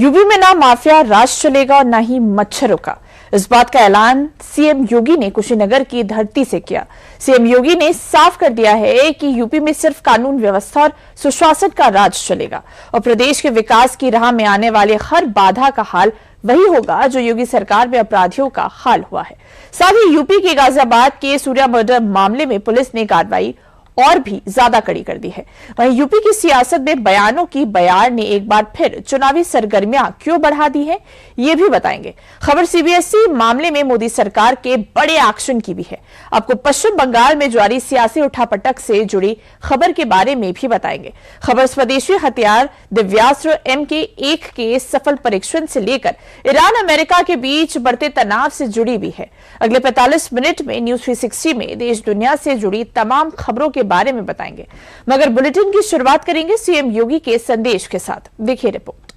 UP में ना mafia राज चलेगा और ना ही मच्छरों का। इस बात का ऐलान सीएम योगी ने कुशीनगर की धरती से किया। सीएम योगी ने साफ कर दिया है कि यूपी में सिर्फ कानून व्यवस्था और सुशासन का राज चलेगा और प्रदेश के विकास की राह में आने वाले हर बाधा का हाल वही होगा जो योगी सरकार में अपराधियों का हाल हुआ है। साथ ही यूपी के गाजियाबाद के सूर्या मर्डर मामले में पुलिस ने कार्रवाई और भी ज्यादा कड़ी कर दी है। वहीं यूपी की सियासत में बयानों की बयार ने एक बार फिर चुनावी सरगर्मियां क्यों बढ़ा दी है, ये भी बताएंगे। खबर सीबीएसई मामले में मोदी सरकार के बड़े एक्शन की भी है। आपको पश्चिम बंगाल में जारी सियासी उठापटक से जुड़ी खबर के बारे में भी बताएंगे। खबर स्वदेशी हथियार दिव्यास्त्र MK1 के सफल परीक्षण से लेकर ईरान अमेरिका के बीच बढ़ते तनाव से जुड़ी भी है। अगले 45 मिनट में न्यूज 360 में देश दुनिया से जुड़ी तमाम खबरों के बारे में बताएंगे, मगर बुलेटिन की शुरुआत करेंगे सीएम योगी के संदेश के साथ। देखिए रिपोर्ट।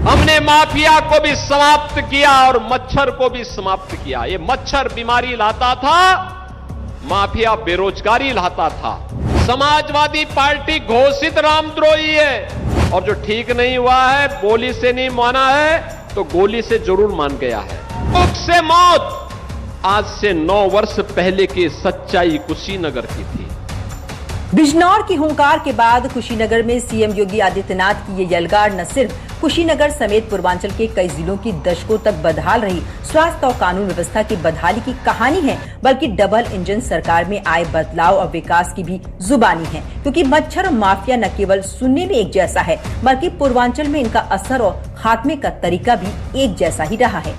हमने माफिया को भी समाप्त किया और मच्छर को भी समाप्त किया। ये मच्छर बीमारी लाता था, माफिया बेरोजगारी लाता था। समाजवादी पार्टी घोषित रामद्रोही है और जो ठीक नहीं हुआ है, बोली से नहीं माना है तो गोली से जरूर मान गया है। भूख से मौत आज से 9 वर्ष पहले की सच्चाई कुशीनगर की थी। बिजनौर की हुंकार के बाद कुशीनगर में सीएम योगी आदित्यनाथ की ये यलगार न सिर्फ कुशीनगर समेत पूर्वांचल के कई जिलों की दशकों तक बदहाल रही स्वास्थ्य और कानून व्यवस्था की बदहाली की कहानी है, बल्कि डबल इंजन सरकार में आए बदलाव और विकास की भी जुबानी है। क्योंकि मच्छर और माफिया न केवल सुनने में एक जैसा है, बल्कि पूर्वांचल में इनका असर और खात्मे का तरीका भी एक जैसा ही रहा है।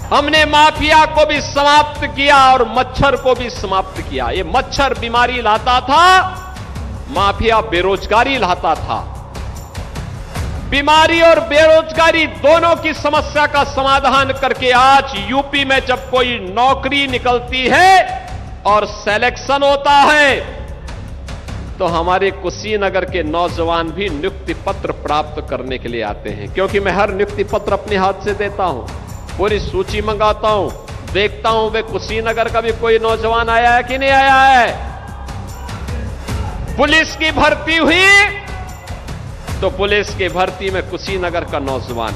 हमने माफिया को भी समाप्त किया और मच्छर को भी समाप्त किया। ये मच्छर बीमारी लाता था, माफिया बेरोजगारी लाता था। बीमारी और बेरोजगारी दोनों की समस्या का समाधान करके आज यूपी में जब कोई नौकरी निकलती है और सिलेक्शन होता है तो हमारे कुशीनगर के नौजवान भी नियुक्ति पत्र प्राप्त करने के लिए आते हैं। क्योंकि मैं हर नियुक्ति पत्र अपने हाथ से देता हूं, पूरी सूची मंगाता हूं, देखता हूं वे कुशीनगर का भी कोई नौजवान आया है कि नहीं आया है। पुलिस की भर्ती हुई तो पुलिस की भर्ती में कुशीनगर का नौजवान,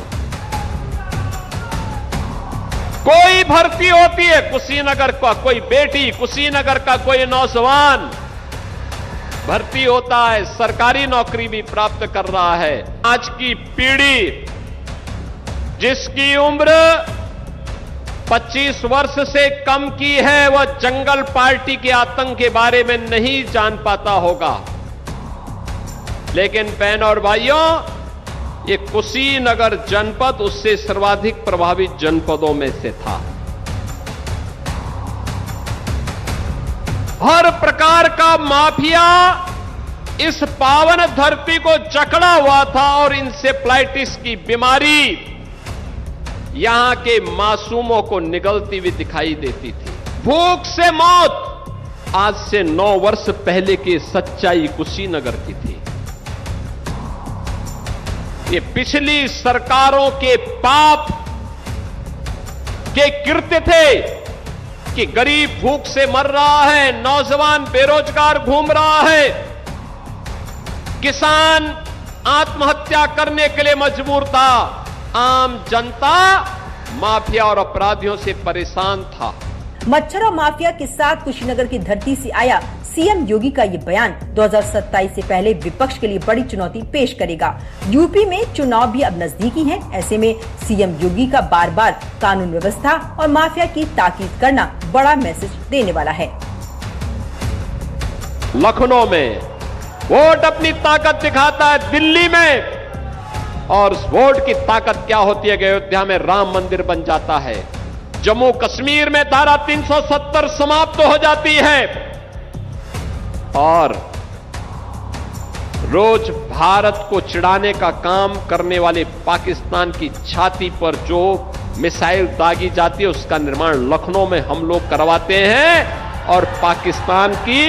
कोई भर्ती होती है कुशीनगर का कोई बेटी, कुशीनगर का कोई नौजवान भर्ती होता है, सरकारी नौकरी भी प्राप्त कर रहा है। आज की पीढ़ी जिसकी उम्र 25 वर्ष से कम की है, वह जंगल पार्टी के आतंक के बारे में नहीं जान पाता होगा। लेकिन बहनों और भाइयों, ये कुशीनगर जनपद उससे सर्वाधिक प्रभावित जनपदों में से था। हर प्रकार का माफिया इस पावन धरती को जकड़ा हुआ था और इंसेफ्लाइटिस की बीमारी यहां के मासूमों को निगलती हुई दिखाई देती थी। भूख से मौत आज से 9 वर्ष पहले की सच्चाई कुशीनगर की थी। ये पिछली सरकारों के पाप के कृत्य थे कि गरीब भूख से मर रहा है, नौजवान बेरोजगार घूम रहा है, किसान आत्महत्या करने के लिए मजबूर था, आम जनता माफिया और अपराधियों से परेशान था। मच्छर और माफिया के साथ कुशीनगर की धरती से आया सीएम योगी का ये बयान 2027 से पहले विपक्ष के लिए बड़ी चुनौती पेश करेगा। यूपी में चुनाव भी अब नजदीकी हैं, ऐसे में सीएम योगी का बार बार कानून व्यवस्था और माफिया की ताकीद करना बड़ा मैसेज देने वाला है। लखनऊ में वोट अपनी ताकत दिखाता है, दिल्ली में और वोट की ताकत क्या होती है कि अयोध्या में राम मंदिर बन जाता है, जम्मू कश्मीर में धारा 370 समाप्त हो जाती है और रोज भारत को चिढ़ाने का काम करने वाले पाकिस्तान की छाती पर जो मिसाइल दागी जाती है उसका निर्माण लखनऊ में हम लोग करवाते हैं और पाकिस्तान की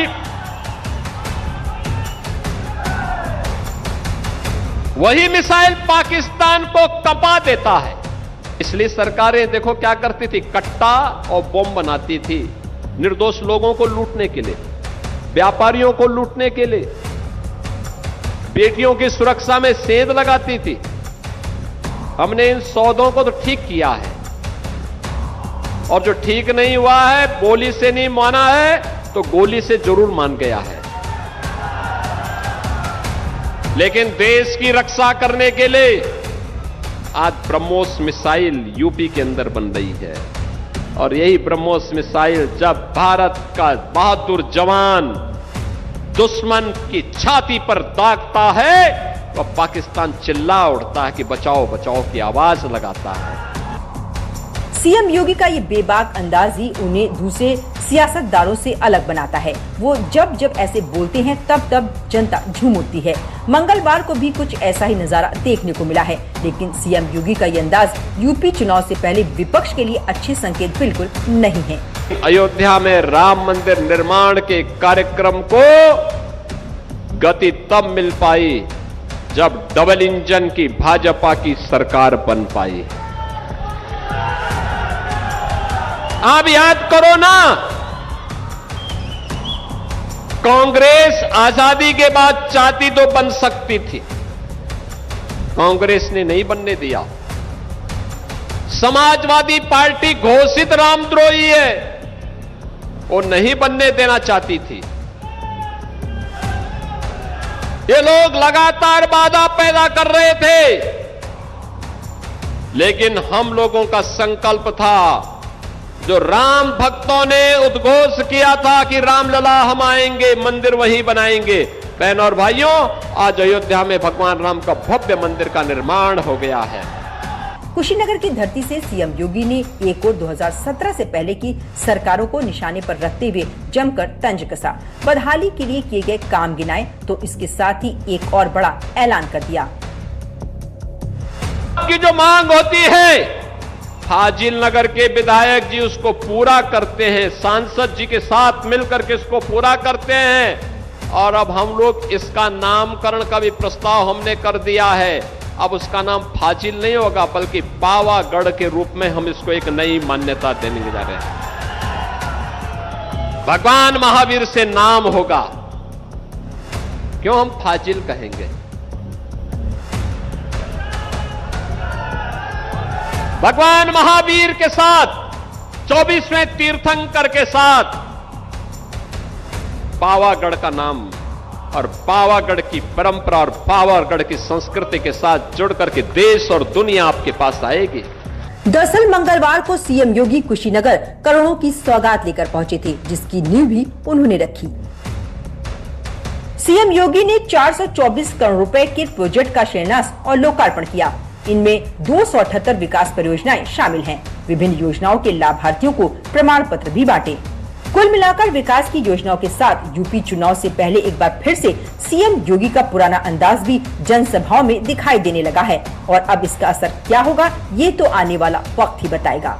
वही मिसाइल पाकिस्तान को कपा देता है। इसलिए सरकारें देखो क्या करती थी, कट्टा और बम बनाती थी निर्दोष लोगों को लूटने के लिए, व्यापारियों को लूटने के लिए, बेटियों की सुरक्षा में सेंध लगाती थी। हमने इन सौदों को तो ठीक किया है, और जो ठीक नहीं हुआ है, बोली से नहीं माना है तो गोली से जरूर मान गया है। लेकिन देश की रक्षा करने के लिए आज ब्रह्मोस मिसाइल यूपी के अंदर बन रही है, और यही ब्रह्मोस मिसाइल जब भारत का बहादुर जवान दुश्मन की छाती पर दागता है तो पाकिस्तान चिल्ला उठता है कि बचाओ बचाओ की आवाज लगाता है। सीएम योगी का ये बेबाक अंदाज ही उन्हें दूसरे सियासतदानों से अलग बनाता है। वो जब जब ऐसे बोलते हैं तब तब जनता झूम उठती है। मंगलवार को भी कुछ ऐसा ही नजारा देखने को मिला है, लेकिन सीएम योगी का ये अंदाज यूपी चुनाव से पहले विपक्ष के लिए अच्छे संकेत बिल्कुल नहीं है। अयोध्या में राम मंदिर निर्माण के कार्यक्रम को गति तब मिल पाई जब डबल इंजन की भाजपा की सरकार बन पाई। आप याद करो ना, कांग्रेस आजादी के बाद चाहती तो बन सकती थी, कांग्रेस ने नहीं बनने दिया। समाजवादी पार्टी घोषित रामद्रोही है, वो नहीं बनने देना चाहती थी। ये लोग लगातार बाधा पैदा कर रहे थे, लेकिन हम लोगों का संकल्प था, जो राम भक्तों ने उद्घोष किया था कि रामलला हम आएंगे, मंदिर वहीं बनाएंगे। बहनों और भाइयों, आज अयोध्या में भगवान राम का भव्य मंदिर का निर्माण हो गया है। कुशीनगर की धरती से सीएम योगी ने एक और 2017 से पहले की सरकारों को निशाने पर रखते हुए जमकर तंज कसा। बदहाली के लिए किए गए काम गिनाए तो इसके साथ ही एक और बड़ा ऐलान कर दिया। की जो मांग होती है, फाजिल नगर के विधायक जी उसको पूरा करते हैं, सांसद जी के साथ मिलकर के इसको पूरा करते हैं, और अब हम लोग इसका नामकरण का भी प्रस्ताव हमने कर दिया है। अब उसका नाम फाजिल नहीं होगा, बल्कि पावागढ़ के रूप में हम इसको एक नई मान्यता देने जा रहे हैं। भगवान महावीर से नाम होगा, क्यों हम फाजिल कहेंगे? भगवान महावीर के साथ 24वें तीर्थंकर के साथ पावागढ़ का नाम और पावागढ़ की परंपरा और पावागढ़ की संस्कृति के साथ जुड़ करके देश और दुनिया आपके पास आएगी। दरअसल मंगलवार को सीएम योगी कुशीनगर करोड़ों की सौगात लेकर पहुंचे थे, जिसकी नींव भी उन्होंने रखी। सीएम योगी ने 424 करोड़ रुपए के प्रोजेक्ट का शिलान्यास और लोकार्पण किया। इनमें 278 विकास परियोजनाएं शामिल हैं। विभिन्न योजनाओं के लाभार्थियों को प्रमाण पत्र भी बांटे। कुल मिलाकर विकास की योजनाओं के साथ यूपी चुनाव से पहले एक बार फिर से सीएम योगी का पुराना अंदाज भी जनसभाओं में दिखाई देने लगा है, और अब इसका असर क्या होगा ये तो आने वाला वक्त ही बताएगा।